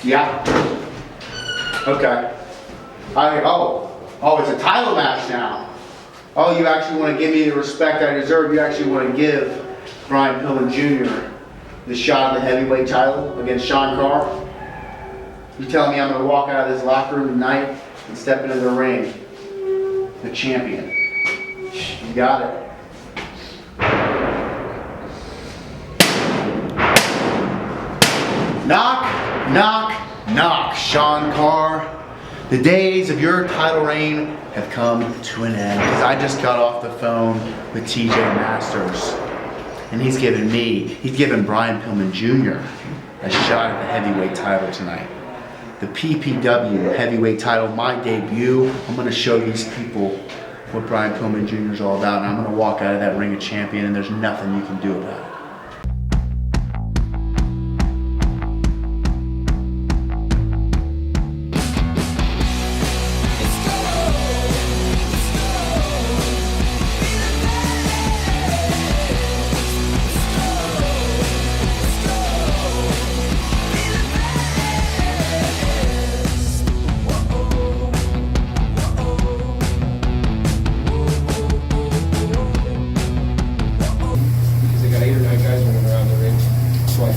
Yeah. Okay. It's a title match now. Oh, you actually want to give me the respect I deserve. You actually want to give Brian Pillman Jr. the shot at the heavyweight title against Sean Carr. You telling me I'm going to walk out of this locker room tonight and step into the ring the champion? You got it. Knock, knock, knock, Sean Carr. The days of your title reign have come to an end, because I just got off the phone with TJ Masters, and he's given Brian Pillman Jr. a shot at the heavyweight title tonight. The PPW heavyweight title, my debut. I'm going to show these people what Brian Pillman Jr. is all about, and I'm going to walk out of that ring a champion, and there's nothing you can do about it.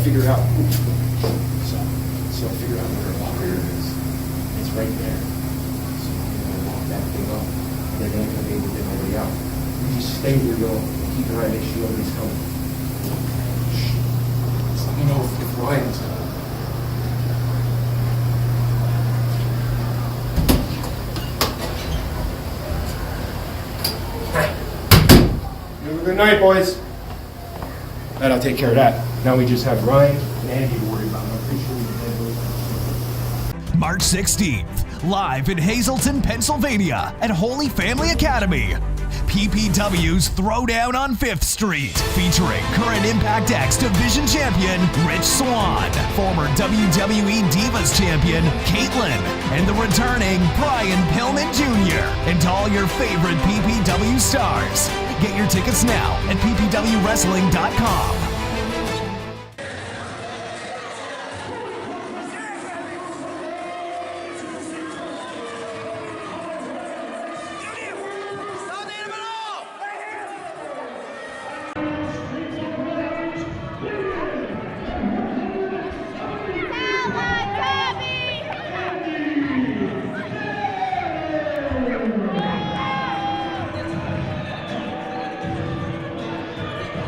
Figure out. So I figure out where a locker is. It's right there. So I'm gonna lock that thing up. They're not gonna be able to get nobody out. You just stay where you're going. Keep an eye, make sure nobody's coming. Shh. Just let me know if Ryan's coming. Have a good night, boys. That'll take care of that. Now we just have Ryan and Andy to worry about. I'm pretty sure we can. March 16th, live in Hazleton, Pennsylvania at Holy Family Academy. PPW's Throwdown on 5th Street, featuring current Impact X Division Champion Rich Swann, former WWE Divas Champion Caitlyn, and the returning Brian Pillman Jr., and all your favorite PPW stars. Get your tickets now at ppwwrestling.com.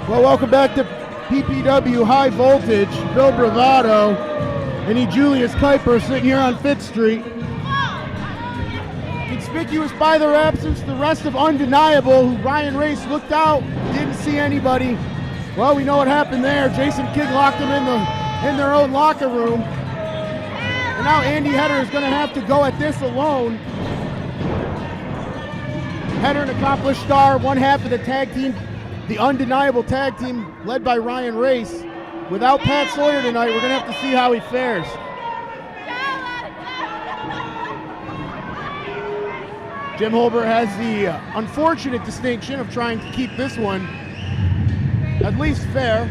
Well, welcome back to PPW High Voltage. Bill Bravado and Julius Kuiper sitting here on 5th Street. Conspicuous by their absence, the rest of Undeniable, who Ryan Race looked out, didn't see anybody. Well, we know what happened there. Jason King locked them in their own locker room. And now Andy Header is going to have to go at this alone. Header, an accomplished star, one half of the tag team, the Undeniable tag team led by Ryan Race. Without Pat Sawyer tonight, we're going to have to see how he fares. Jim Holbert has the unfortunate distinction of trying to keep this one at least fair.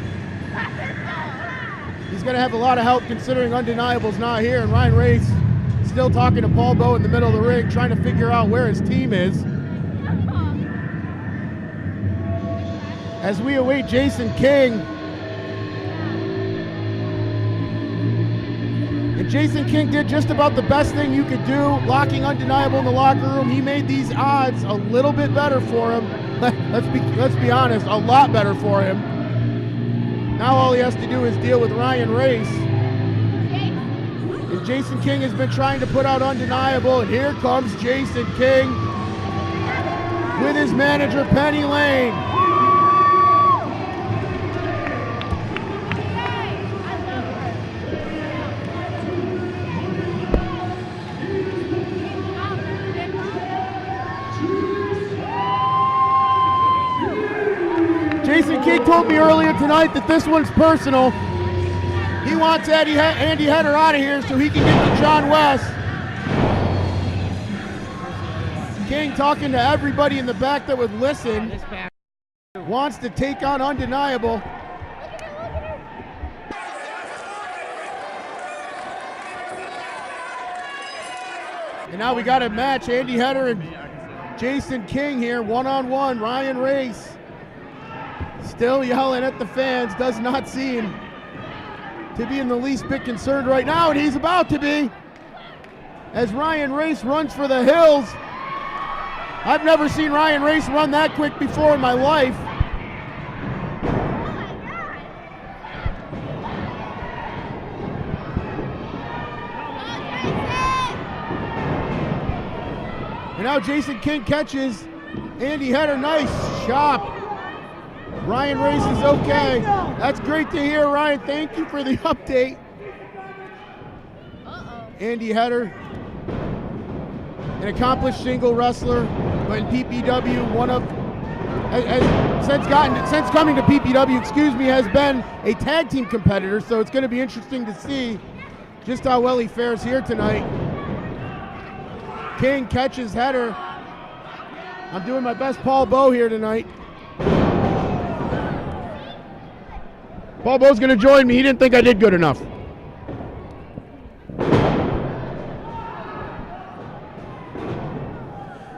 He's going to have a lot of help considering Undeniable's not here, and Ryan Race still talking to Paul Bowe in the middle of the ring, trying to figure out where his team is. As we await Jason King. And Jason King did just about the best thing you could do, locking Undeniable in the locker room. He made these odds a little bit better for him. Let's be honest, a lot better for him. Now all he has to do is deal with Ryan Race. And Jason King has been trying to put out Undeniable, and here comes Jason King with his manager, Penny Lane. Jason King told me earlier tonight that this one's personal. He wants Andy Header out of here so he can get to John West. King, talking to everybody in the back that would listen, wants to take on Undeniable. And now we got a match, Andy Header and Jason King here, one-on-one. Ryan Race still yelling at the fans, does not seem to be in the least bit concerned right now, and he's about to be, as Ryan Race runs for the hills. I've never seen Ryan Race run that quick before in my life. And now Jason King catches Andy Header. Nice chop. Ryan Race is okay. That's great to hear, Ryan. Thank you for the update. Andy Header, an accomplished single wrestler, but in PPW, since coming to PPW, has been a tag team competitor. So it's going to be interesting to see just how well he fares here tonight. King catches Header. I'm doing my best Paul Bowe here tonight. Paul Bowe's going to join me. He didn't think I did good enough.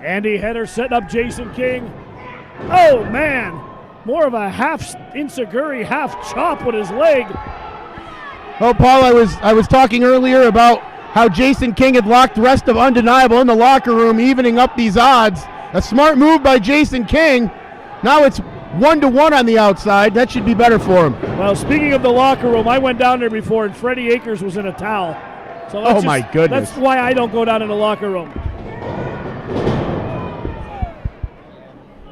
Andy Header setting up Jason King. Oh, man. More of a half enziguri, half chop with his leg. Oh, Paul, I was talking earlier about how Jason King had locked the rest of Undeniable in the locker room, evening up these odds. A smart move by Jason King. Now it's 1-1 on the outside. That should be better for him. Well, speaking of the locker room, I went down there before, and Freddie Akers was in a towel. So oh, my goodness. That's why I don't go down in the locker room.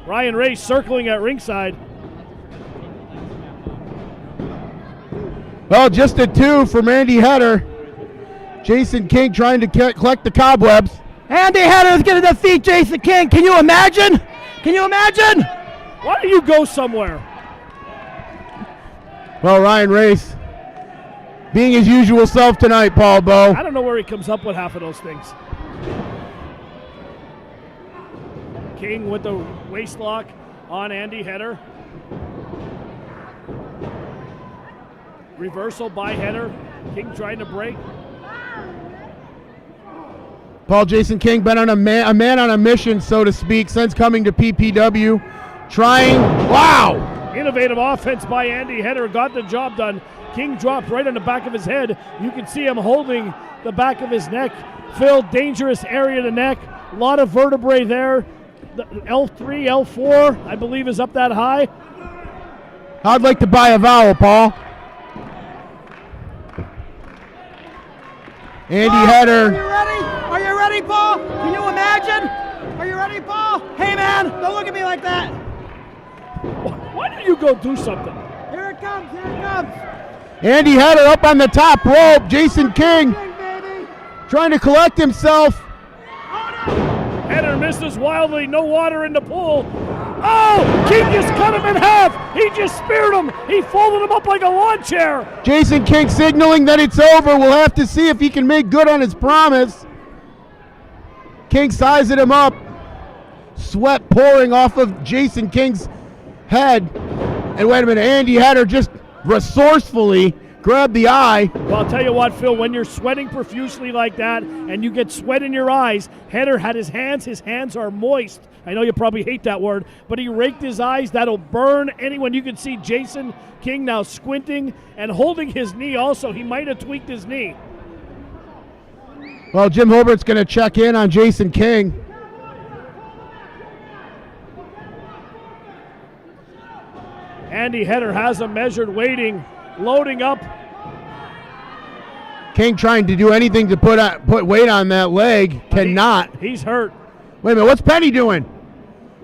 Ryan Race circling at ringside. Well, just a 2 from Andy Header. Jason King trying to collect the cobwebs. Andy Header is going to defeat Jason King. Can you imagine? Can you imagine? Why don't you go somewhere? Well, Ryan Race being his usual self tonight, Paul Bowe. I don't know where he comes up with half of those things. King with the waist lock on Andy Header. Reversal by Header. King trying to break. Paul, Jason King been on a man on a mission, so to speak, since coming to PPW. Trying, wow! Innovative offense by Andy Header, got the job done. King dropped right on the back of his head. You can see him holding the back of his neck. Phil, dangerous area of the neck. A lot of vertebrae there. The L3, L4, I believe, is up that high. I'd like to buy a vowel, Paul. Andy Header. Are you ready? Are you ready, Paul? Can you imagine? Are you ready, Paul? Hey, man, don't look at me like that. Why don't you go do something? Here it comes, here it comes. Andy Header up on the top rope. Jason King trying to collect himself. Header misses wildly, no water in the pool. Oh, King just cut him in half. He just speared him. He folded him up like a lawn chair. Jason King signaling that it's over. We'll have to see if he can make good on his promise. King sizing him up. Sweat pouring off of Jason King's head. And wait a minute, Andy Header just resourcefully grabbed the eye. Well, I'll tell you what, Phil, when you're sweating profusely like that and you get sweat in your eyes, Header had his hands are moist. I know you probably hate that word, but he raked his eyes. That'll burn anyone. You can see Jason King now squinting and holding his knee also. He might have tweaked his knee. Well, Jim Hilbert's going to check in on Jason King. Andy Header has him measured, waiting, loading up. King trying to do anything to put weight on that leg. Cannot. He's hurt. Wait a minute, what's Penny doing?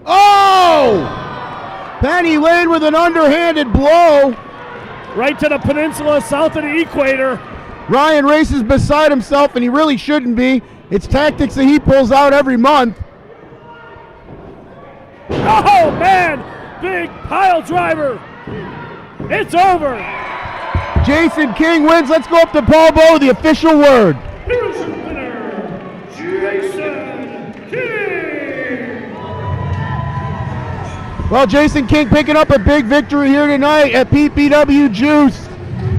Oh! Penny Lane with an underhanded blow. Right to the peninsula, south of the equator. Ryan Race is beside himself, and he really shouldn't be. It's tactics that he pulls out every month. Oh, man! Big pile driver. It's over. Jason King wins. Let's go up to Paul Bowe, the official word. Here's your winner, Jason King. Well, Jason King picking up a big victory here tonight at PPW Juice.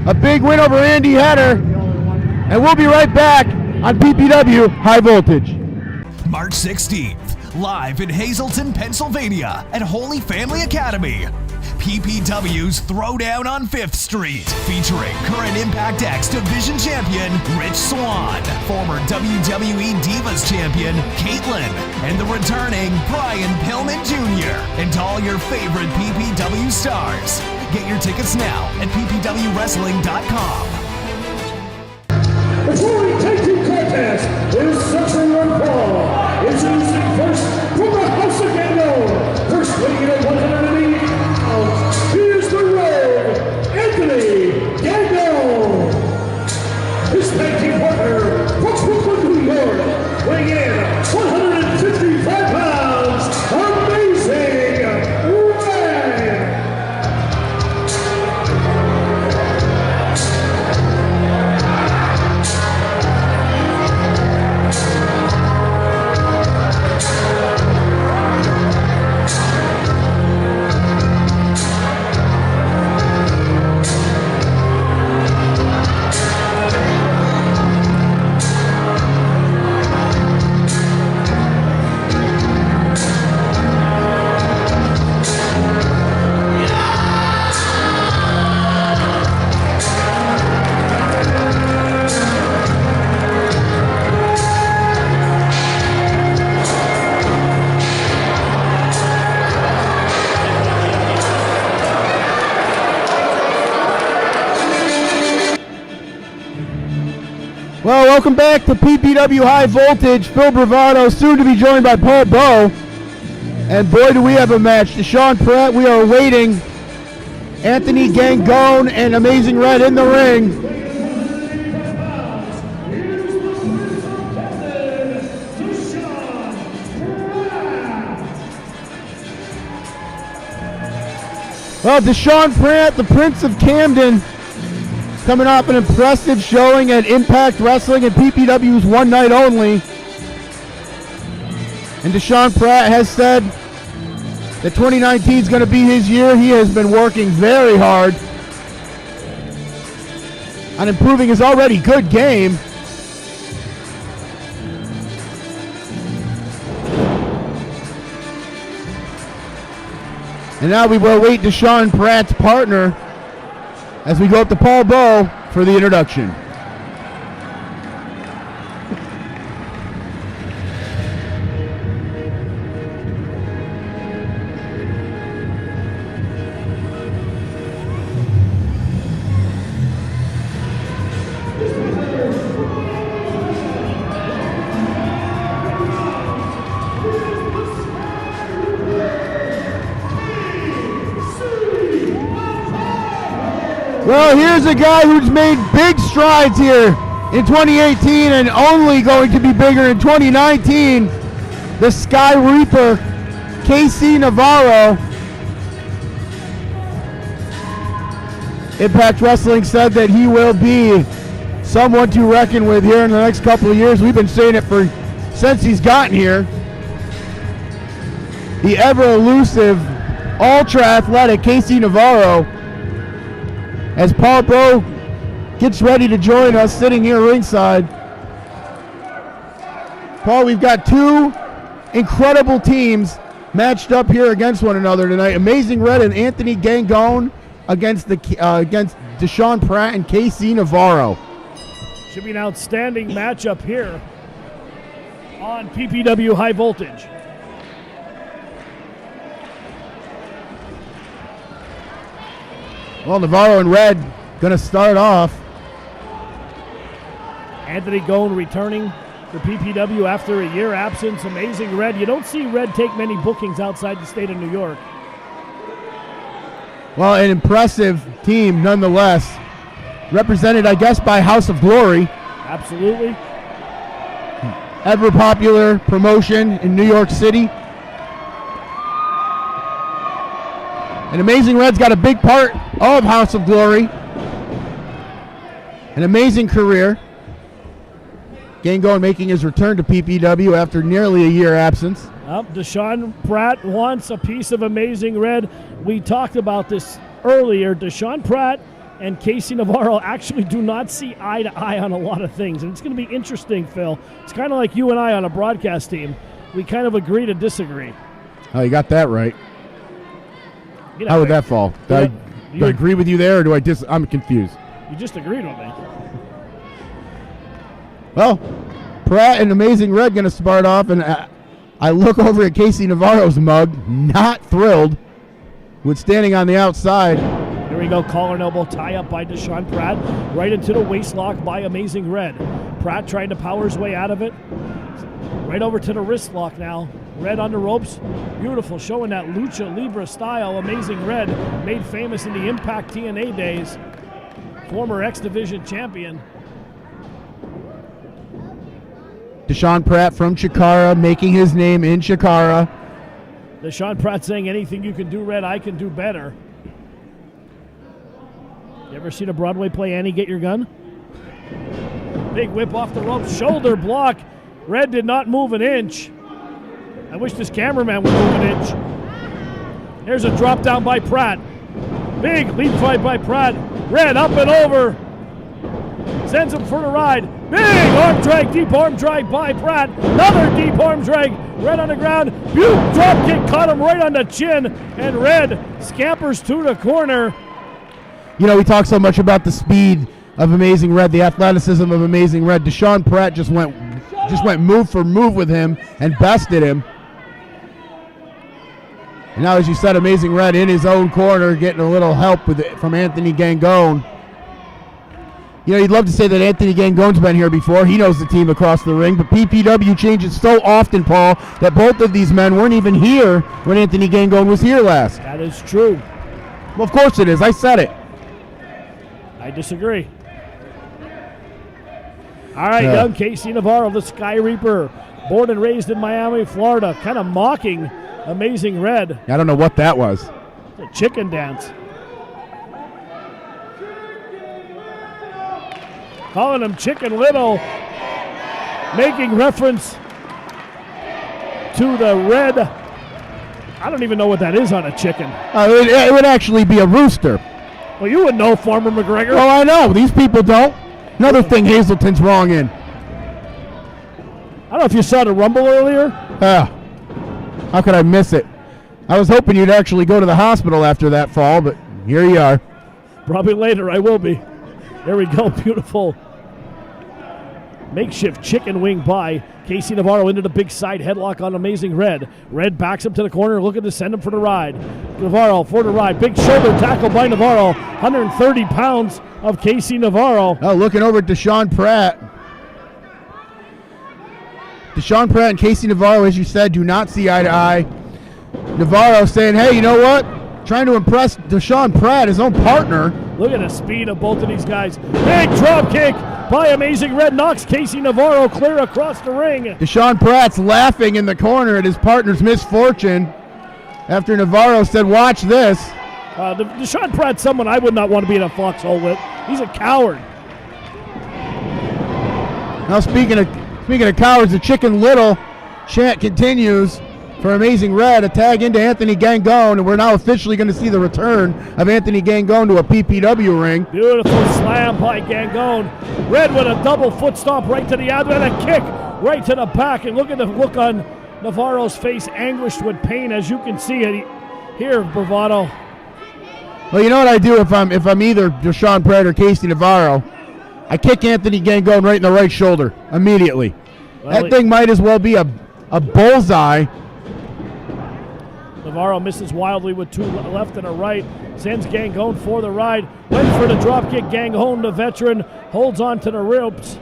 A big win over Andy Header. And we'll be right back on PPW High Voltage. March 16th, live in Hazleton, Pennsylvania at Holy Family Academy. PPW's Throwdown on 5th Street, featuring current Impact X Division Champion Rich Swann, former WWE Divas Champion Caitlyn, and the returning Brian Pillman Jr., and all your favorite PPW stars. Get your tickets now at ppwwrestling.com. Before we take the contest, is Century Run Paul. Introducing first from the House of Gendo. First weighing in at 180 pounds, here's the Rogue, Anthony Gendo. His tag team partner from Brooklyn, New York, weighing in 155 pounds, Amazing Red. Well, welcome back to PPW High Voltage. Phil Bravado, soon to be joined by Paul Bowe. And boy, do we have a match. Deshaun Pratt, we are waiting. Anthony Gangone and Amazing Red in the ring. Well, Deshaun Pratt, the Prince of Camden, coming off an impressive showing at Impact Wrestling and PPW's One Night Only. And Deshaun Pratt has said that 2019 is going to be his year. He has been working very hard on improving his already good game. And now we will await Deshaun Pratt's partner as we go up to Paul Bowe for the introduction. Well, here's a guy who's made big strides here in 2018 and only going to be bigger in 2019. The Sky Reaper, KC Navarro. Impact Wrestling said that he will be someone to reckon with here in the next couple of years. We've been saying it since he's gotten here. The ever-elusive, ultra-athletic KC Navarro. As Paul Bowe gets ready to join us, sitting here ringside. Paul, we've got two incredible teams matched up here against one another tonight. Amazing Red and Anthony Gangone against Deshaun Pratt and KC Navarro. Should be an outstanding matchup here on PPW High Voltage. Well, Navarro and Red going to start off. Anthony Gone returning to PPW after a year absence. Amazing Red. You don't see Red take many bookings outside the state of New York. Well, an impressive team nonetheless. Represented, I guess, by House of Glory. Absolutely. Ever popular promotion in New York City. And Amazing Red's got a big part of House of Glory. An amazing career. Gangone making his return to PPW after nearly a year absence. Deshaun Pratt wants a piece of Amazing Red. We talked about this earlier. Deshaun Pratt and Casey Navarro actually do not see eye to eye on a lot of things. And it's going to be interesting, Phil. It's kind of like you and I on a broadcast team. We kind of agree to disagree. Oh, you got that right. How would that fall? Do I agree with you there, or do I'm confused. You just agreed with me. Well, Pratt and Amazing Red going to start off, and I look over at Casey Navarro's mug, not thrilled with standing on the outside. Here we go, collar and elbow tie up by Deshaun Pratt, right into the waist lock by Amazing Red. Pratt trying to power his way out of it. Right over to the wrist lock now. Red on the ropes. Beautiful, showing that Lucha Libre style. Amazing Red, made famous in the Impact TNA days. Former X Division champion. Deshaun Pratt from Chikara, making his name in Chikara. Deshaun Pratt saying, anything you can do, Red, I can do better. You ever seen a Broadway play, Annie, Get Your Gun? Big whip off the ropes, shoulder block. Red did not move an inch. I wish this cameraman would move an inch. There's a drop down by Pratt. Big leap fight by Pratt. Red up and over. Sends him for the ride. Big arm drag, deep arm drag by Pratt. Another deep arm drag. Red on the ground. Beaut drop kick caught him right on the chin. And Red scampers to the corner. You know, we talk so much about the speed of Amazing Red, the athleticism of Amazing Red. Deshaun Pratt just went move for move with him and bested him. And now, as you said, Amazing Red in his own corner, getting a little help with it from Anthony Gangone. You know, you'd love to say that Anthony Gangone's been here before. He knows the team across the ring, but PPW changes so often, Paul, that both of these men weren't even here when Anthony Gangone was here last. That is true. Well, of course it is. I said it. I disagree. All right, young Casey Navarro, the Sky Reaper, born and raised in Miami, Florida, kind of mocking Amazing Red. I don't know what that was. The chicken dance. Calling him Chicken Little, making reference to the red. I don't even know what that is on a chicken. It would actually be a rooster. Well, you would know, Farmer McGregor. Oh, I know. These people don't. Another thing Hazelton's wrong in. I don't know if you saw the Rumble earlier. How could I miss it? I was hoping you'd actually go to the hospital after that fall, but here you are. Probably later, I will be. There we go, beautiful. Makeshift chicken wing by Casey Navarro into the big side headlock on Amazing Red. Red backs him to the corner, looking to send him for the ride. Navarro for the ride. Big shoulder tackle by Navarro. 130 pounds of Casey Navarro. Oh, looking over at Deshaun Pratt. Deshaun Pratt and Casey Navarro, as you said, do not see eye to eye. Navarro saying, hey, you know what? Trying to impress Deshaun Pratt, his own partner. Look at the speed of both of these guys. Big drop kick by Amazing Red. Knocks Casey Navarro clear across the ring. Deshaun Pratt's laughing in the corner at his partner's misfortune after Navarro said, watch this. Deshaun Pratt's someone I would not want to be in a foxhole with. He's a coward. Now speaking of cowards, the Chicken Little chant continues for Amazing Red, a tag into Anthony Gangone, and we're now officially going to see the return of Anthony Gangone to a PPW ring. Beautiful slam by Gangone. Red with a double foot stomp right to the abdomen, and a kick right to the back, and look at the look on Navarro's face, anguished with pain, as you can see it here, Bravado. Well, you know what I do if I'm either Deshaun Pratt or Casey Navarro? I kick Anthony Gangone right in the right shoulder immediately. Well, that thing might as well be a bullseye. Navarro misses wildly with two left and a right. Sends Gangone for the ride. Went for the drop kick. Gangone, the veteran, holds on to the ropes.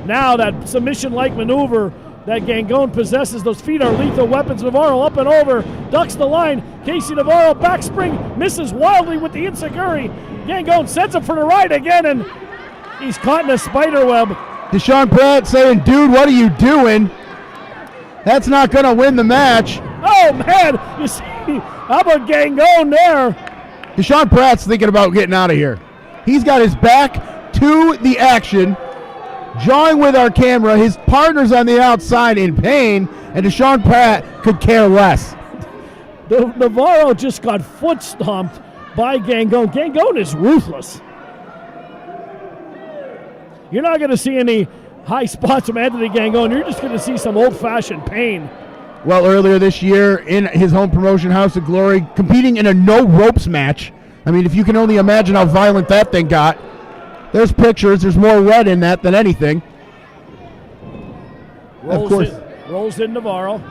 Now that submission-like maneuver that Gangone possesses. Those feet are lethal weapons. Navarro up and over. Ducks the line. Casey Navarro back spring. Misses wildly with the enziguri. Gangone sends him for the ride again, and he's caught in a spider web. Deshaun Pratt saying, dude, what are you doing? That's not going to win the match. Oh, man. You see, how about Gangone there? Deshaun Pratt's thinking about getting out of here. He's got his back to the action, jawing with our camera. His partner's on the outside in pain, and Deshaun Pratt could care less. Navarro just got foot stomped by Gangone. Gangone is ruthless. You're not going to see any high spots from Anthony Gangone. You're just going to see some old-fashioned pain. Well, earlier this year in his home promotion, House of Glory, competing in a no-ropes match. I mean, if you can only imagine how violent that thing got. There's pictures. There's more red in that than anything. Rolls in Navarro.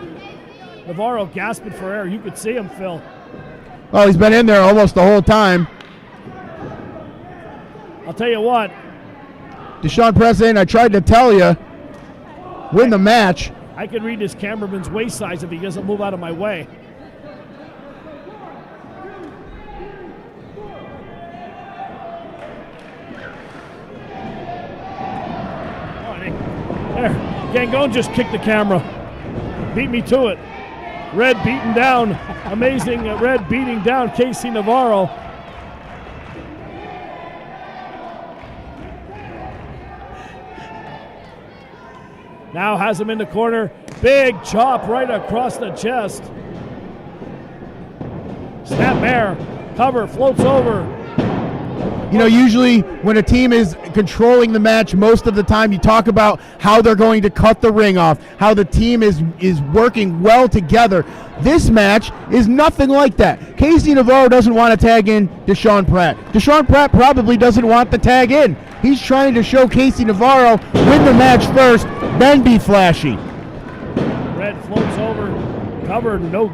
Navarro gasping for air. You could see him, Phil. Well, he's been in there almost the whole time. I'll tell you what. Deshaun Pratt saying, I tried to tell you, win the match. I could read this cameraman's waist size if he doesn't move out of my way. There, Gangone just kicked the camera. Beat me to it. Red beaten down. Amazing Red beating down Casey Navarro. Now has him in the corner. Big chop right across the chest. Snapmare. Cover, floats over. You know, usually when a team is controlling the match, most of the time you talk about how they're going to cut the ring off, how the team is working well together. This match is nothing like that. Casey Navarro doesn't want to tag in Deshaun Pratt. Deshaun Pratt probably doesn't want the tag in. He's trying to show Casey Navarro win the match first, then be flashy. Red floats over, covered, no,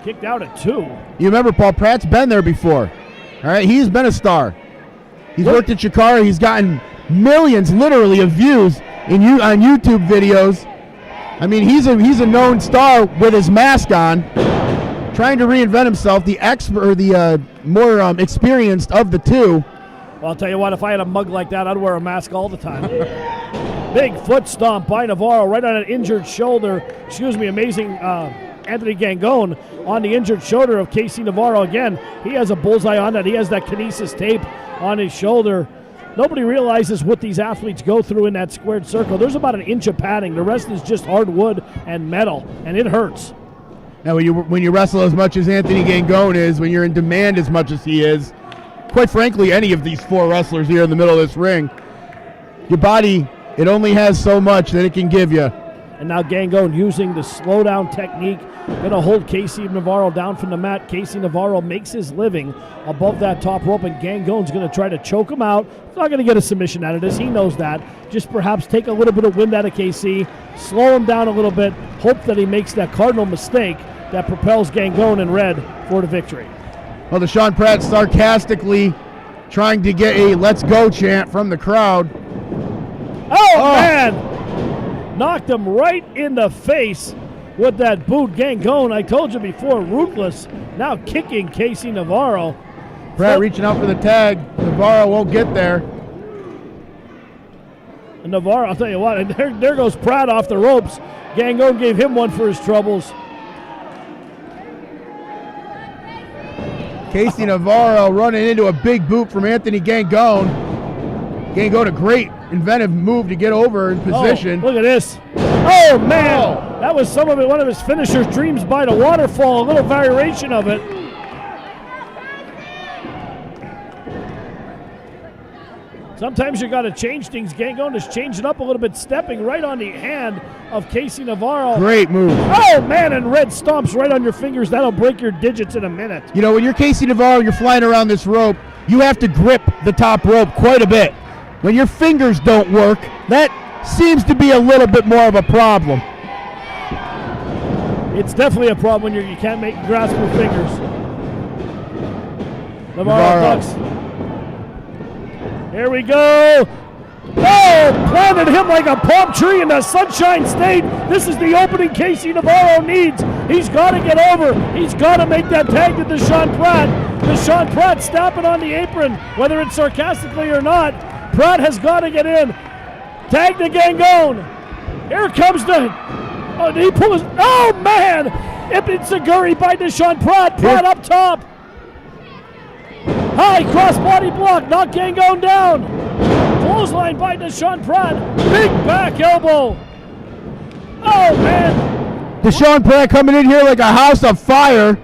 kicked out at 2. You remember, Paul, Pratt's been there before. All right, he's been a star. He's worked at Chicago. He's gotten millions, literally, of views on YouTube videos. I mean, he's a known star with his mask on, trying to reinvent himself. The expert, or the more experienced of the two. Well, I'll tell you what, if I had a mug like that, I'd wear a mask all the time. Big foot stomp by Navarro right on an injured shoulder. Excuse me, amazing Anthony Gangone on the injured shoulder of Casey Navarro. Again, he has a bullseye on that. He has that kinesis tape on his shoulder. Nobody realizes what these athletes go through in that squared circle. There's about an inch of padding. The rest is just hard wood and metal, and it hurts. Now, when you wrestle as much as Anthony Gangone is, when you're in demand as much as he is, quite frankly, any of these 4 wrestlers here in the middle of this ring, your body, it only has so much that it can give you. And now Gangone using the slow down technique, going to hold Casey Navarro down from the mat. Casey Navarro makes his living above that top rope, and Gangone's going to try to choke him out. He's not going to get a submission out of this. He knows that. Just perhaps take a little bit of wind out of KC, slow him down a little bit, hope that he makes that cardinal mistake that propels Gangone in red for the victory. Well, Deshaun Pratt sarcastically trying to get a let's go chant from the crowd. Oh, man! Knocked him right in the face with that boot. Gangone, I told you before, ruthless. Now kicking Casey Navarro. Pratt reaching out for the tag. Navarro won't get there. And Navarro, I'll tell you what, and there goes Pratt off the ropes. Gangone gave him one for his troubles. Casey Navarro running into a big boot from Anthony Gangone. Gangone, a great inventive move to get over in position. Oh, look at this. Oh, man. That was some of it, one of his finishers, Dreams by the Waterfall, a little variation of it. Sometimes you got to change things. Gangone is changing up a little bit, stepping right on the hand of Casey Navarro. Great move. Oh, man, and red stomps right on your fingers. That'll break your digits in a minute. You know, when you're Casey Navarro, you're flying around this rope, you have to grip the top rope quite a bit. When your fingers don't work, that seems to be a little bit more of a problem. It's definitely a problem when you can't grasp your fingers. Navarro ducks. Here we go. Oh, planted him like a palm tree in the Sunshine State. This is the opening Casey Navarro needs. He's got to get over. He's got to make that tag to Deshaun Pratt. Deshaun Pratt stopping on the apron, whether it's sarcastically or not. Pratt has got to get in. Tag to Gangone. Here comes the... Oh, did he pull his... Oh, man! Ipitsaguri by Deshaun Pratt. Pratt up top. High crossbody block. Knock Gangone down. Clothesline by Deshaun Pratt. Big back elbow. Oh, man. Deshaun Pratt coming in here like a house of fire.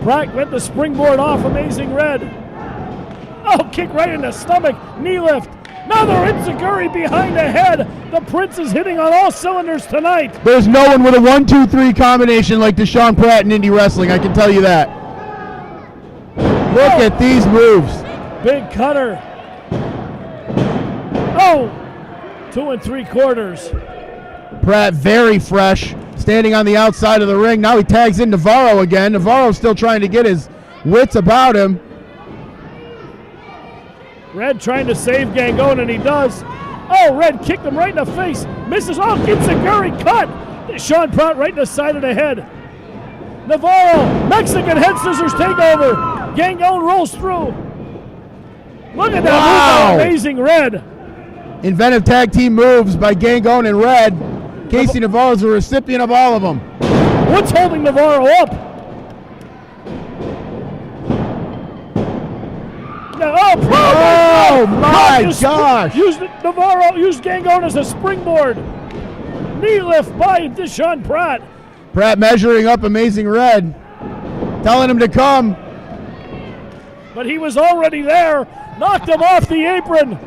Pratt went the springboard off Amazing Red. Oh, kick right in the stomach. Knee lift. Another enziguri behind the head. The Prince is hitting on all cylinders tonight. There's no one with a 1-2-3 combination like Deshaun Pratt in indie wrestling, I can tell you that. Look at these moves. Big cutter. Oh, 2 3/4. Pratt very fresh, standing on the outside of the ring. Now he tags in Navarro again. Navarro's still trying to get his wits about him. Red trying to save Gangone, and he does. Oh, Red kicked him right in the face. Misses. Oh, enziguri cut. Deshaun Pratt right in the side of the head. Navarro, Mexican head scissors takeover. Gangone rolls through. Look at that move by Amazing Red. Inventive tag team moves by Gangone and Red. Casey Navarro's a recipient of all of them. What's holding Navarro up? Oh my gosh! Used Navarro, used Gangone as a springboard. Knee lift by Deshaun Pratt. Pratt measuring up Amazing Red, telling him to come. But he was already there. Knocked him off the apron.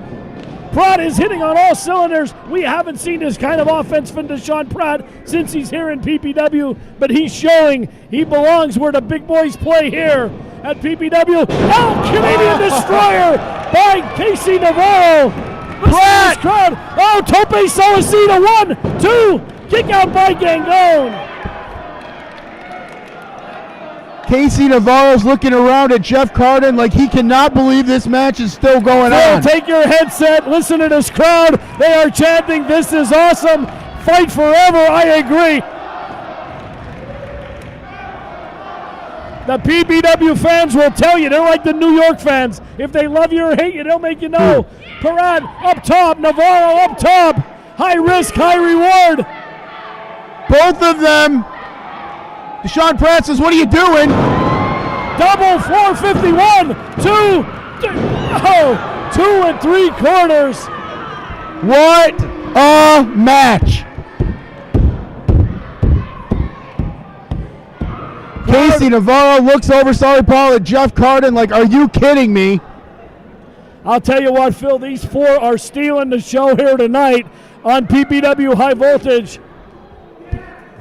Pratt is hitting on all cylinders. We haven't seen this kind of offense from Deshaun Pratt since he's here in PPW, but he's showing he belongs where the big boys play here at PPW. Oh, Canadian Destroyer by Casey Navarro. Pratt! Crowd. Oh, Tope Solacita, 1, 2, kick out by Gangone. Casey Navarro's looking around at Jeff Carden like he cannot believe this match is still going on. Take your headset, listen to this crowd. They are chanting, "This is awesome. Fight forever." I agree. The PPW fans will tell you, they're like the New York fans. If they love you or hate you, they'll make you know. Pratt up top, Navarro up top. High risk, high reward. Both of them. Deshaun Pratt says, "What are you doing?" Double 451, 2 3/4. What a match. Casey Navarro looks over, sorry Paul, at Jeff Carden like, "Are you kidding me?" I'll tell you what, Phil, these four are stealing the show here tonight on PPW High Voltage.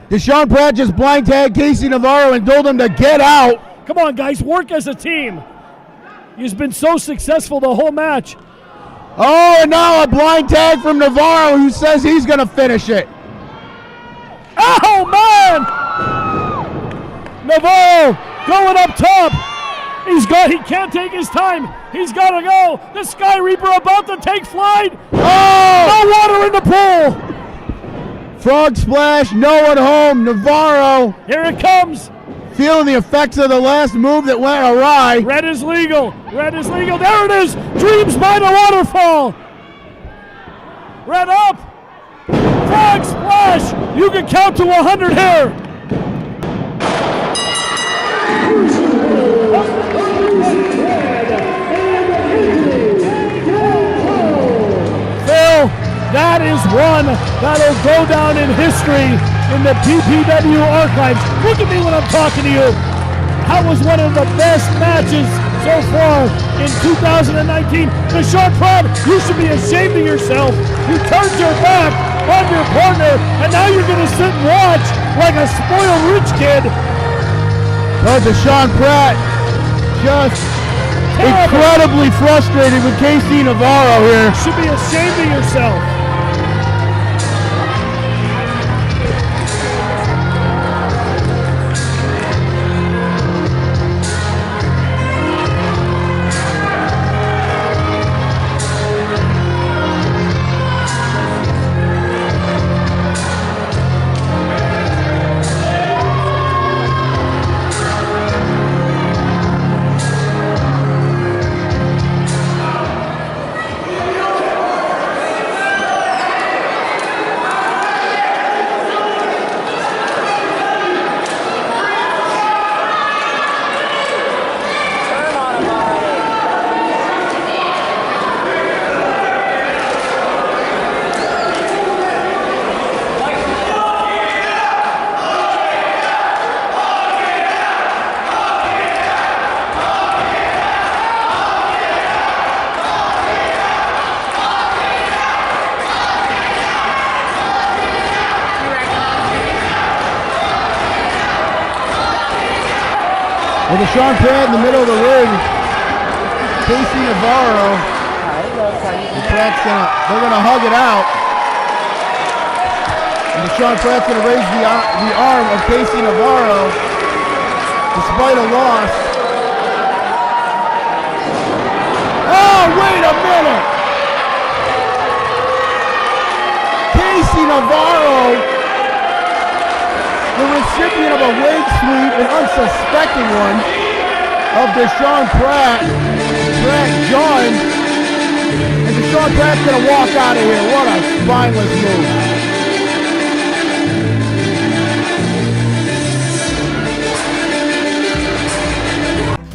Deshaun Pratt just blind tagged Casey Navarro and told him to get out. Come on, guys, work as a team. He's been so successful the whole match. Oh, and now a blind tag from Navarro who says he's going to finish it. Oh, man! Navarro going up top. He can't take his time. He's got to go. The Sky Reaper about to take flight. Oh! No water in the pool. Frog splash, no one home. Navarro. Here it comes. Feeling the effects of the last move that went awry. Red is legal. Red is legal. There it is. Dreams by the waterfall. Red up. Frog splash. You can count to 100 here. Phil, that is one that'll go down in history in the PPW archives. Look at me when I'm talking to you. That was one of the best matches so far in 2019. Deshaun Pratt, you should be ashamed of yourself. You turned your back on your partner, and now you're going to sit and watch like a spoiled rich kid. Oh, Deshaun Pratt just incredibly frustrated with Casey Navarro here. You should be ashamed of yourself. With the Sean Pratt in the middle of the ring, Casey Navarro. They're gonna hug it out. And Sean Pratt's gonna raise the arm of Casey Navarro despite a loss. Oh, wait a minute! Casey Navarro, the recipient of a wig sweep, an unsuspecting one, of Deshaun Pratt. Pratt joined, and Deshaun Pratt's gonna walk out of here. What a spineless move.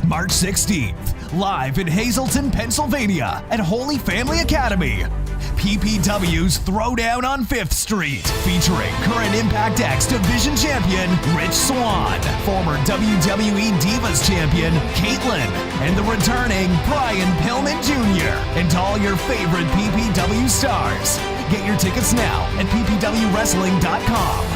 March 16th, live in Hazleton, Pennsylvania at Holy Family Academy. PPW's Throwdown on 5th Street, featuring current Impact X Division Champion Rich Swann, former WWE Divas Champion Caitlyn, and the returning Brian Pillman Jr., and all your favorite PPW stars. Get your tickets now at ppwwrestling.com.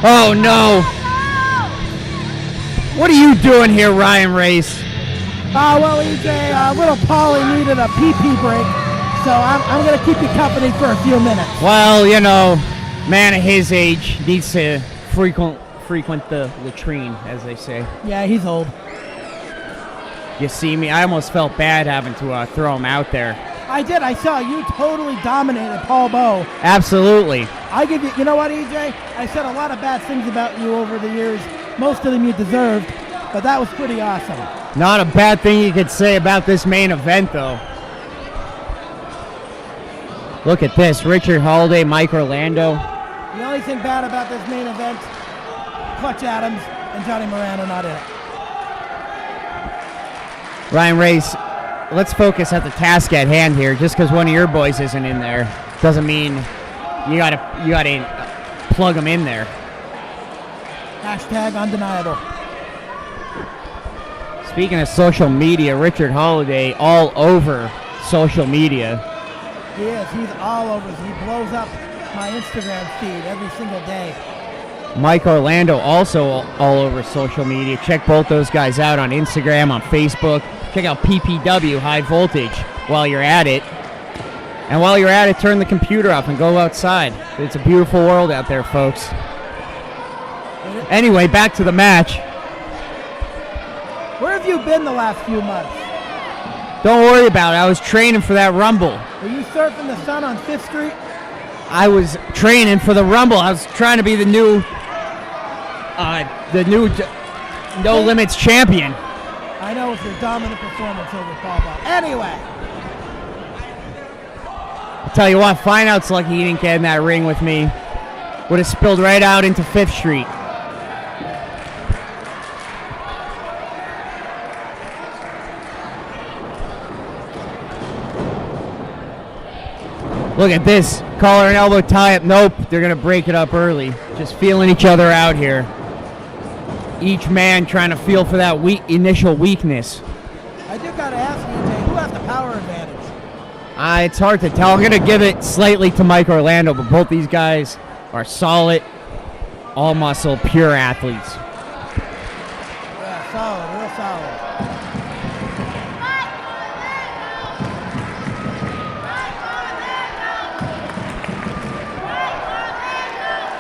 Oh no! What are you doing here, Ryan Race? Well, EJ, little Polly needed a pee-pee break, so I'm going to keep you company for a few minutes. Well, you know, man of his age needs to frequent the latrine, as they say. Yeah, he's old. You see me? I almost felt bad having to throw him out there. I did. I saw you totally dominated Paul Bowe. Absolutely. I give you know what, EJ? I said a lot of bad things about you over the years. Most of them you deserved, but that was pretty awesome. Not a bad thing you could say about this main event, though. Look at this. Richard Holliday, Mike Orlando. The only thing bad about this main event, Clutch Adams and Johnny Moran are not in it. Ryan Race, let's focus at the task at hand here. Just because one of your boys isn't in there doesn't mean you gotta plug them in there. Hashtag undeniable. Speaking of social media, Richard Holliday all over social media. He is. He's all over. He blows up my Instagram feed every single day. Mike Orlando also all over social media. Check both those guys out on Instagram, on Facebook. Check out PPW High Voltage while you're at it. And while you're at it, turn the computer off and go outside. It's a beautiful world out there, folks. Anyway, back to the match. Where have you been the last few months? Don't worry about it. I was training for that Rumble. Were you surfing the sun on 5th Street? I was training for the Rumble. I was trying to be the new No Limits champion. I know it's your dominant performance over Paul Bowe. Anyway. I'll tell you what, Fineout's lucky he didn't get in that ring with me. Would have spilled right out into 5th Street. Look at this. Collar and elbow tie up. Nope. They're going to break it up early. Just feeling each other out here. Each man trying to feel for that initial weakness. I do got to ask you, EJ, who has the power advantage? It's hard to tell. I'm going to give it slightly to Mike Orlando, but both these guys are solid, all muscle, pure athletes. Yeah, solid, real solid.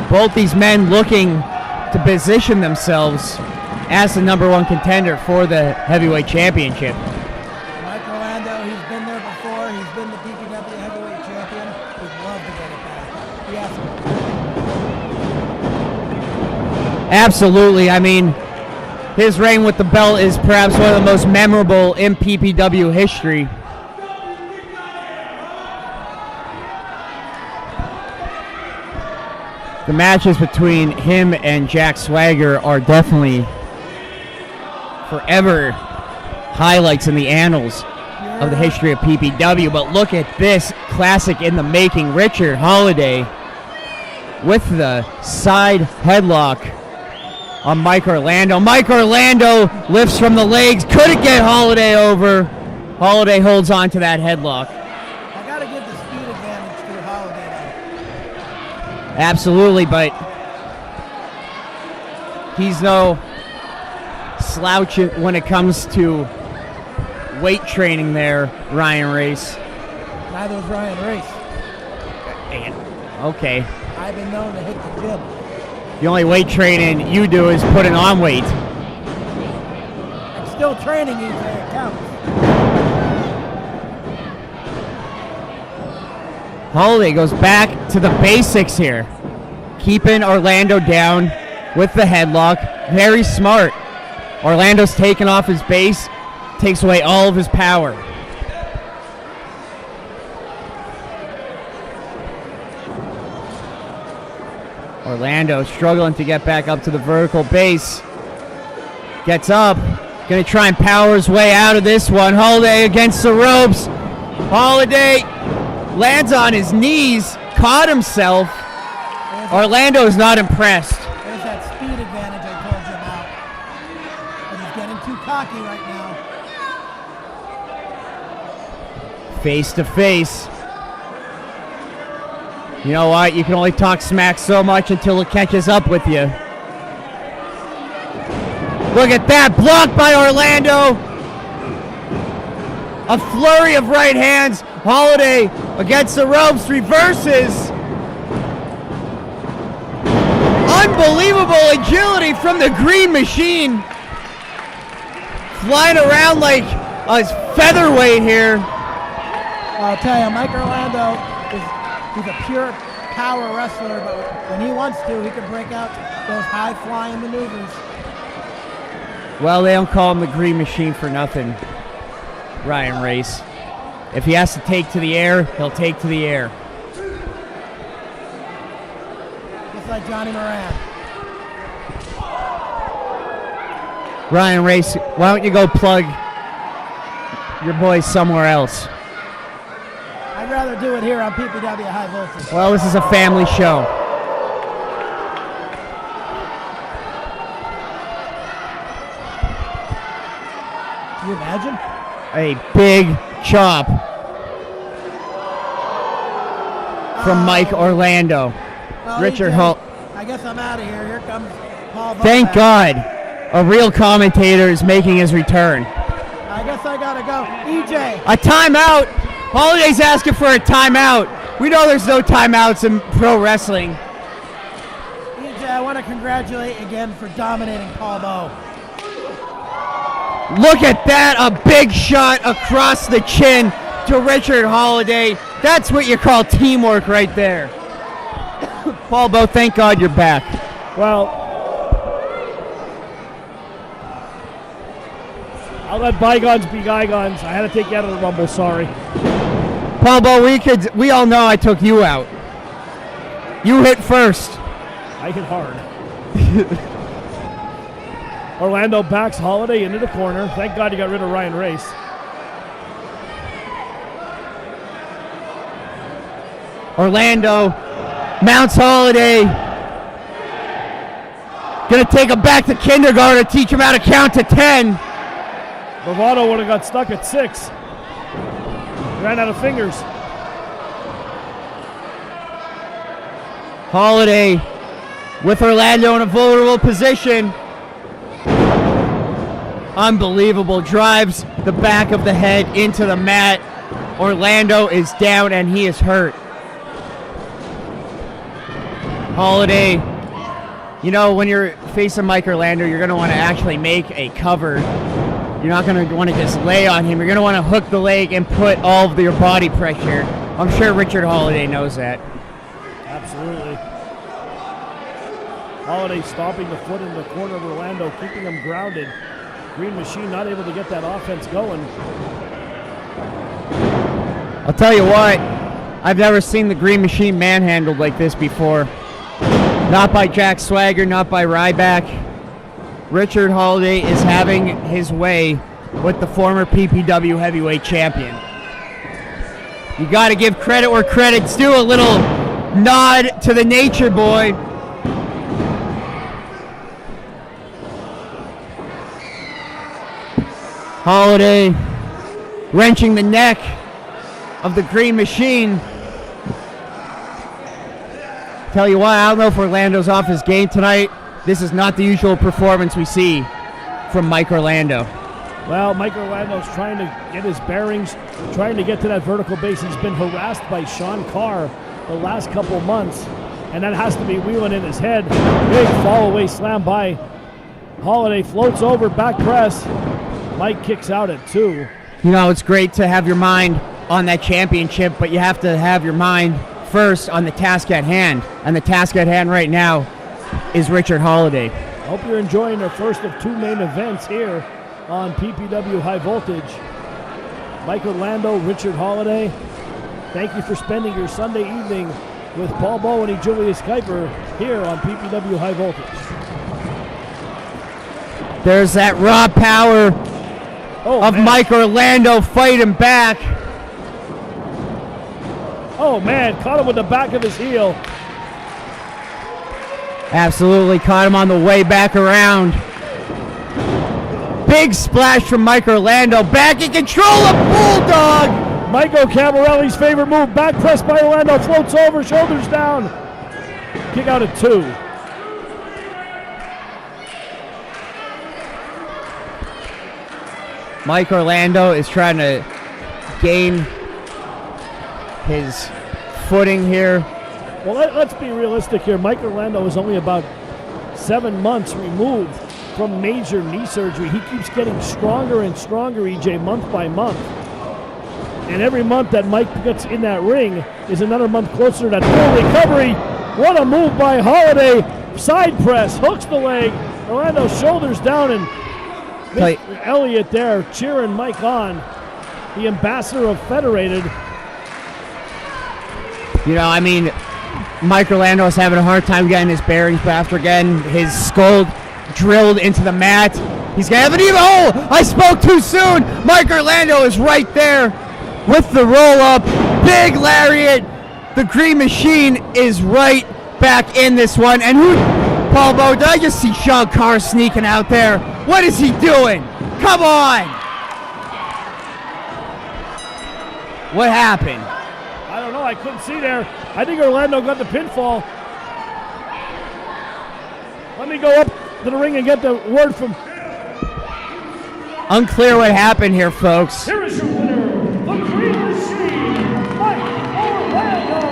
Both these men looking to position themselves as the #1 contender for the heavyweight championship. Mike Orlando, he's been there before. He's been the PPW heavyweight champion. He'd love to get it back. Yes. Absolutely. I mean, his reign with the belt is perhaps one of the most memorable in PPW history. The matches between him and Jack Swagger are definitely forever highlights in the annals. You're of the history of PPW, but look at this classic in the making. Richard Holliday with the side headlock on Mike Orlando. Mike Orlando lifts from the legs, couldn't get Holliday over. Holliday holds on to that headlock. I got to give the speed advantage to Holliday. Absolutely, but he's no slouch when it comes to weight training there, Ryan Race. Neither is Ryan Race. Okay. I've been known to hit the gym. The only weight training you do is putting on weight. I'm still training each day, it counts. Holliday goes back to the basics here. Keeping Orlando down with the headlock. Very smart. Orlando's taking off his base, takes away all of his power. Orlando struggling to get back up to the vertical base. Gets up. Going to try and power his way out of this one. Holliday against the ropes. Holliday lands on his knees. Caught himself. Orlando is not impressed. There's that speed advantage I told you about. But he's getting too cocky right now. Face to face. You know what? You can only talk smack so much until it catches up with you. Look at that. Blocked by Orlando. A flurry of right hands. Holliday against the ropes. Reverses. Unbelievable agility from the Green Machine. Flying around like a featherweight here. I'll tell you, Mike Orlando he's a pure power wrestler, but when he wants to, he can break out those high-flying maneuvers. Well, they don't call him the Green Machine for nothing, Ryan Race. If he has to take to the air, he'll take to the air. Just like Johnny Moran. Ryan Race, why don't you go plug your boys somewhere else? I'd rather do it here on PPW High Voltage. Well, this is a family show. Can you imagine? A big chop from Mike Orlando. Well, Richard EJ, Hull. I guess I'm out of here. Here comes Paul Boback. Thank God, a real commentator is making his return. I guess I gotta go. EJ. A timeout. Holliday's asking for a timeout. We know there's no timeouts in pro wrestling. EJ, I want to congratulate you again for dominating Paul Bo. Look at that, a big shot across the chin to Richard Holliday. That's what you call teamwork right there. Paul Bo, thank God you're back. Well, I'll let bygones be bygones. I had to take you out of the Rumble, sorry. Paul Bo, we all know I took you out. You hit first. I hit hard. Orlando backs Holliday into the corner. Thank God you got rid of Ryan Race. Orlando mounts Holliday. Gonna take him back to kindergarten, teach him how to count to 10. Bravado would have got stuck at 6. Ran out of fingers. Holliday with Orlando in a vulnerable position. Unbelievable. Drives the back of the head into the mat. Orlando is down and he is hurt. Holliday, you know, when you're facing Mike Orlando, you're going to want to actually make a cover. You're not going to want to just lay on him. You're going to want to hook the leg and put all of your body pressure. I'm sure Richard Holliday knows that. Absolutely. Holliday stopping the foot in the corner of Orlando, keeping him grounded. Green Machine not able to get that offense going. I'll tell you what, I've never seen the Green Machine manhandled like this before. Not by Jack Swagger, not by Ryback. Richard Holliday is having his way with the former PPW heavyweight champion. You got to give credit where credit's due. A little nod to the Nature Boy. Holliday wrenching the neck of the Green Machine. Tell you what, I don't know if Orlando's off his game tonight. This is not the usual performance we see from Mike Orlando. Well, Mike Orlando's trying to get his bearings, trying to get to that vertical base. He's been harassed by Sean Carr the last couple months, and that has to be wheeling in his head. Big fall away slam by Holliday, floats over, back press. Mike kicks out at 2. You know, it's great to have your mind on that championship, but you have to have your mind first on the task at hand. And the task at hand right now is Richard Holliday. I hope you're enjoying the first of 2 main events here on PPW High Voltage. Mike Orlando, Richard Holliday, thank you for spending your Sunday evening with Paul Bowen and Julius Kuiper here on PPW High Voltage. There's that raw power of man. Mike Orlando fighting back. Oh man, caught him with the back of his heel. Absolutely caught him on the way back around. Big splash from Mike Orlando. Back in control of Bulldog. Michael Cavarelli's favorite move. Back press by Orlando. Floats over, shoulders down. Kick out at 2. Mike Orlando is trying to gain his footing here. Well, let's be realistic here. Mike Orlando is only about 7 months removed from major knee surgery. He keeps getting stronger and stronger, EJ, month by month. And every month that Mike gets in that ring is another month closer to that full recovery. What a move by Holliday. Side press, hooks the leg. Orlando shoulders down, and Mr. Elliott there cheering Mike on, the ambassador of Federated. You know, I mean, Mike Orlando is having a hard time getting his bearings, but after getting his skull drilled into the mat, he's going to have an even. Oh, I spoke too soon. Mike Orlando is right there with the roll-up. Big lariat. The Green Machine is right back in this one. And who, Paul Bo, did I just see Sean Carr sneaking out there? What is he doing? Come on. What happened? I don't know. I couldn't see there. I think Orlando got the pinfall. Let me go up to the ring and get the word from... Unclear what happened here, folks. Here is your winner, the Green Machine, Mike Orlando.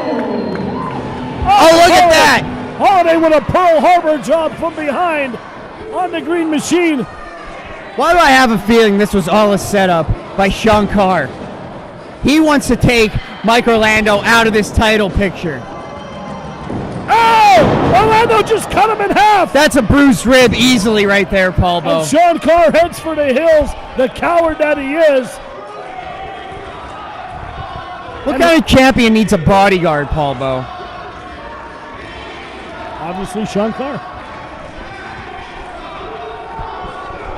Oh, look at that. Holliday with a Pearl Harbor job from behind on the Green Machine. Why do I have a feeling this was all a setup by Sean Carr? He wants to take Mike Orlando out of this title picture. Oh! Orlando just cut him in half! That's a bruised rib easily right there, Paul Bo. And Sean Carr heads for the hills, the coward that he is. What kind of champion needs a bodyguard, Paul Bo? Obviously, Sean Carr.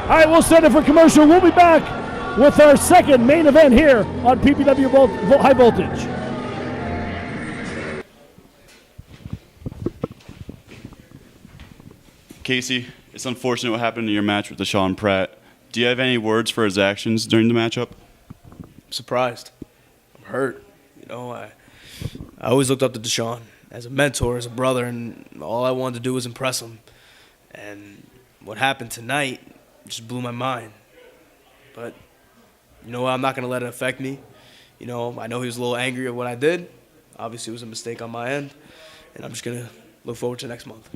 All right, we'll send it for commercial. We'll be back with our second main event here on PPW High Voltage. Casey, it's unfortunate what happened in your match with Deshaun Pratt. Do you have any words for his actions during the matchup? I'm surprised. I'm hurt. You know, I always looked up to Deshaun as a mentor, as a brother, and all I wanted to do was impress him. And what happened tonight just blew my mind. But, you know what, I'm not going to let it affect me. You know, I know he was a little angry at what I did. Obviously, it was a mistake on my end. And I'm just going to look forward to next month.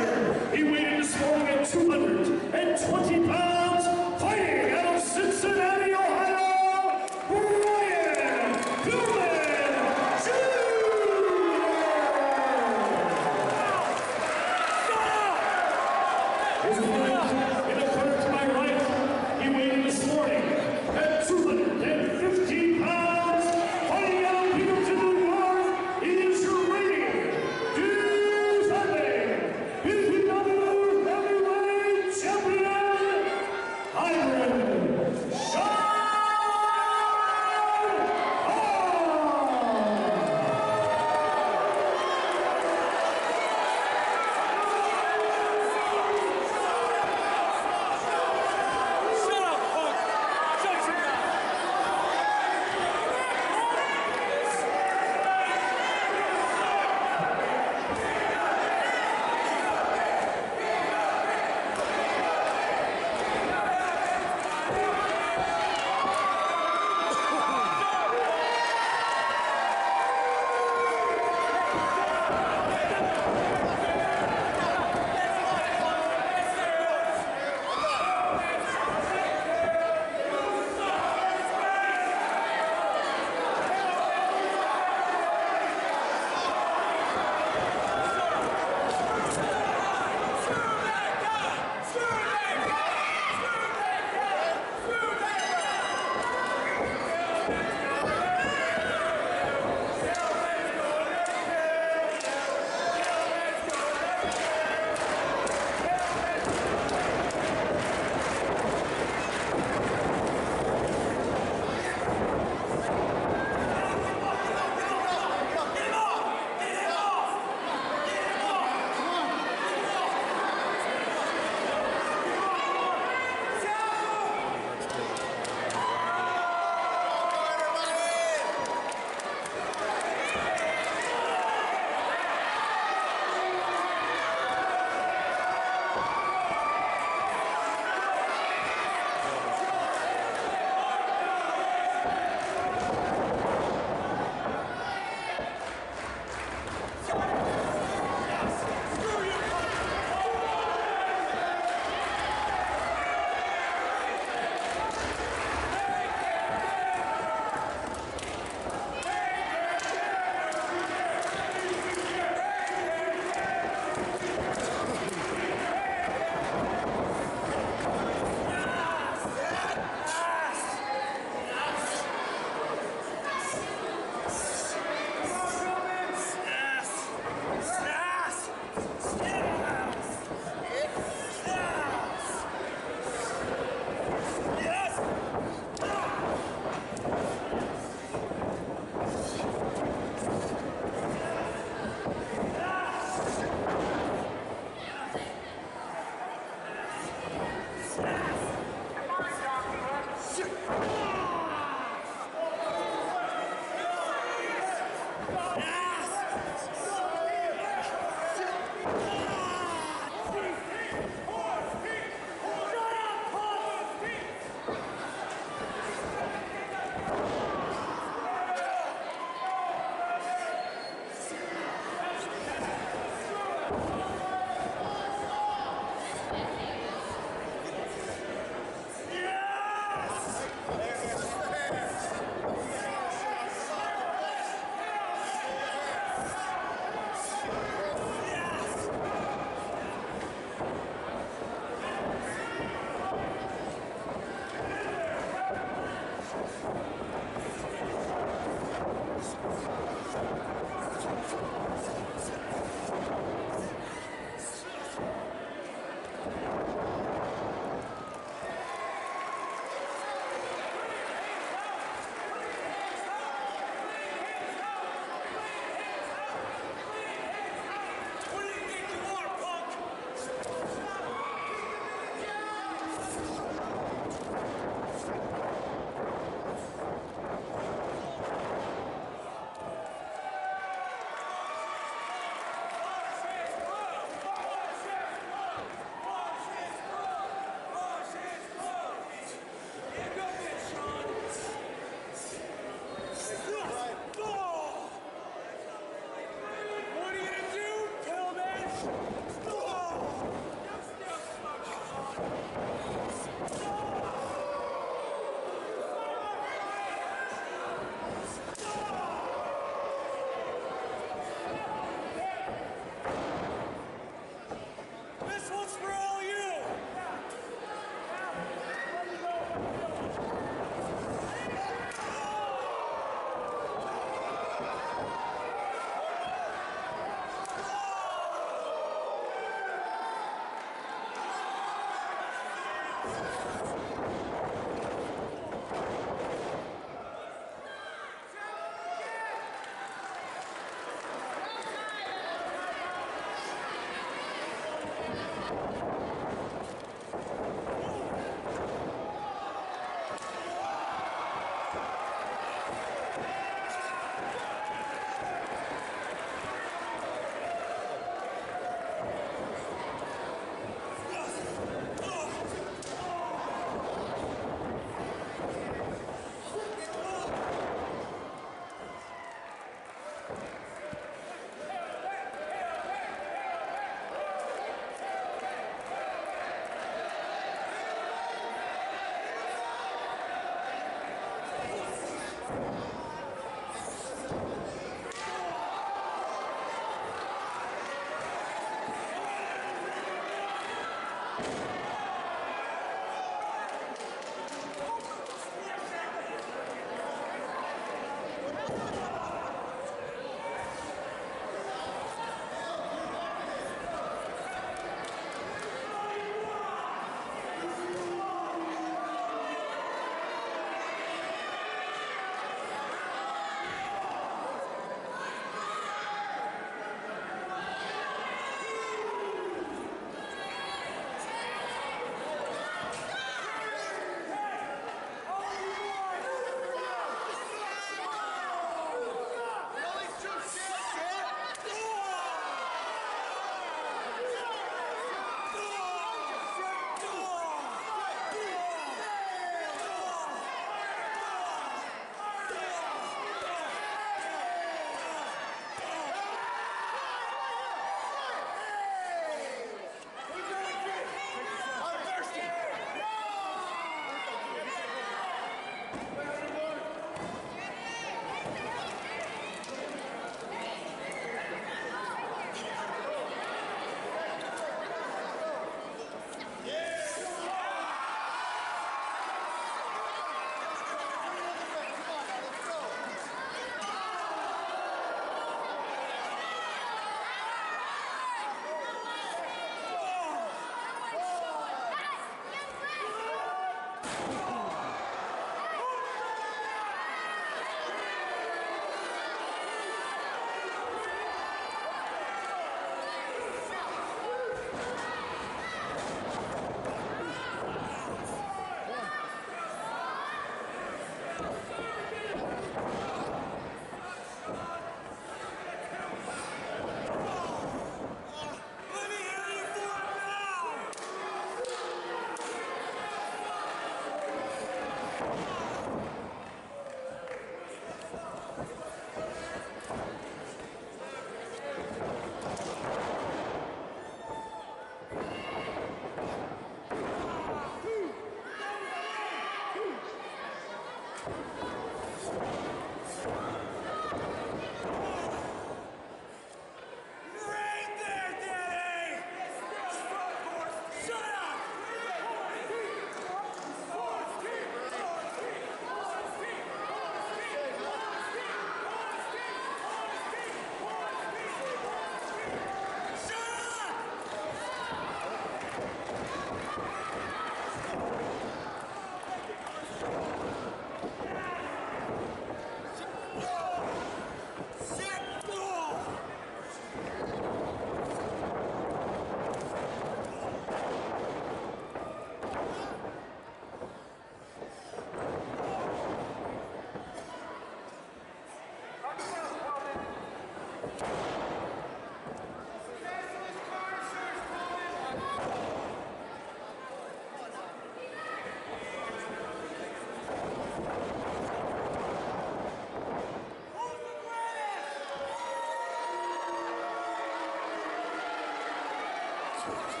Get